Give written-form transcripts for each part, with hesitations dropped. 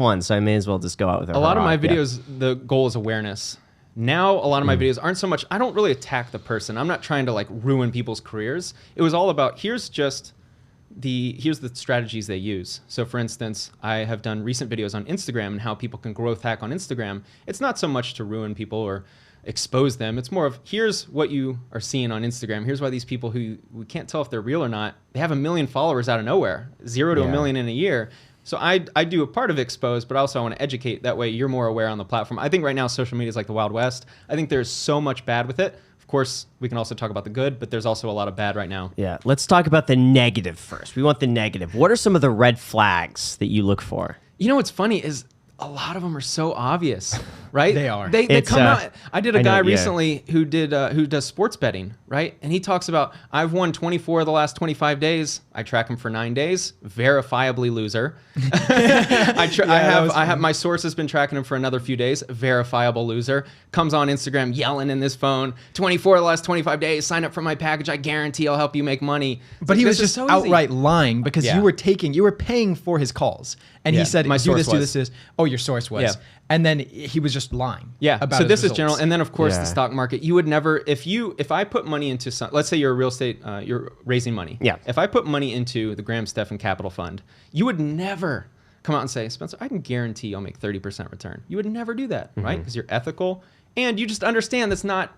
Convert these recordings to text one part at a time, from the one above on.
one, so I may as well just go out with a lot of my videos, the goal is awareness. Now, a lot of my videos aren't so much, I don't really attack the person. I'm not trying to like ruin people's careers. It was all about, here's the strategies they use. So for instance, I have done recent videos on Instagram and how people can growth hack on Instagram. It's not so much to ruin people or expose them. It's more of, here's what you are seeing on Instagram. Here's why these people who we can't tell if they're real or not, they have 1 million followers out of nowhere, 0 to 1 million in a year. So I do a part of expose, but also I want to educate. That way you're more aware on the platform. I think right now social media is like the Wild West. I think there's so much bad with it. Of course, we can also talk about the good, but there's also a lot of bad right now. Yeah, let's talk about the negative first. We want the negative. What are some of the red flags that you look for? You know what's funny is a lot of them are so obvious, right? They are. They come out. I did a guy recently who does sports betting, right? And he talks about, I've won 24 of the last 25 days. I track him for 9 days. Verifiably loser. I have my source has been tracking him for another few days. Verifiable loser. Comes on Instagram yelling in this phone, 24 of the last 25 days. Sign up for my package. I guarantee I'll help you make money. But he was just so outright lying because you were paying for his calls. And he said, do this. Oh, your source was. Yeah. And then he was just lying. Yeah. About so this results. is general. And then of course the stock market, you would never, if I put money into some, let's say you're a real estate, you're raising money. Yeah. If I put money into the Graham Stephan Capital Fund, you would never come out and say, Spencer, I can guarantee you'll make 30% return. You would never do that, right? Because you're ethical and you just understand that's not,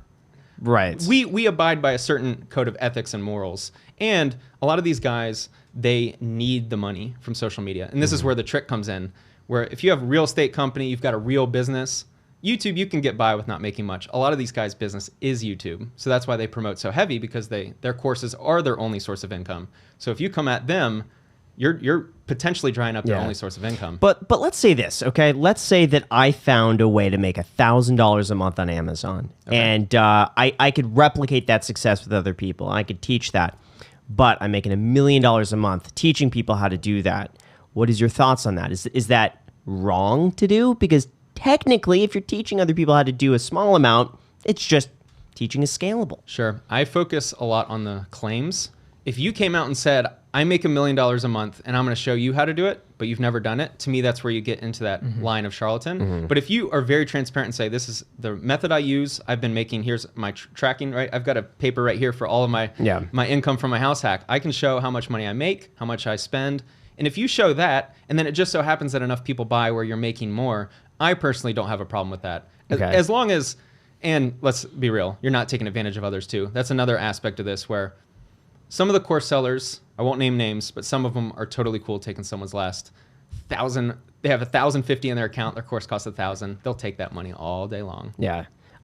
right. We abide by a certain code of ethics and morals. And a lot of these guys, they need the money from social media. And this is where the trick comes in, where if you have a real estate company, you've got a real business, YouTube, you can get by with not making much. A lot of these guys' business is YouTube. So that's why they promote so heavy, because their courses are their only source of income. So if you come at them, you're potentially drying up their only source of income. But let's say this, okay? Let's say that I found a way to make $1,000 a month on Amazon, and I could replicate that success with other people. I could teach that, but I'm making $1 million a month teaching people how to do that. What is your thoughts on that? Is that wrong to do? Because technically, if you're teaching other people how to do a small amount, it's just teaching is scalable. Sure. I focus a lot on the claims. If you came out and said, I make $1 million a month and I'm going to show you how to do it, but you've never done it, to me, that's where you get into that line of charlatan. But if you are very transparent and say, this is the method I use, I've been making, here's my tracking, right? I've got a paper right here for all of my income from my house hack. I can show how much money I make, how much I spend. And if you show that, and then it just so happens that enough people buy where you're making more, I personally don't have a problem with that. As long as, and let's be real, you're not taking advantage of others too. That's another aspect of this where some of the course sellers, I won't name names, but some of them are totally cool taking someone's last 1,000. They have 1,050 in their account. Their course costs 1,000. They'll take that money all day long. Yeah.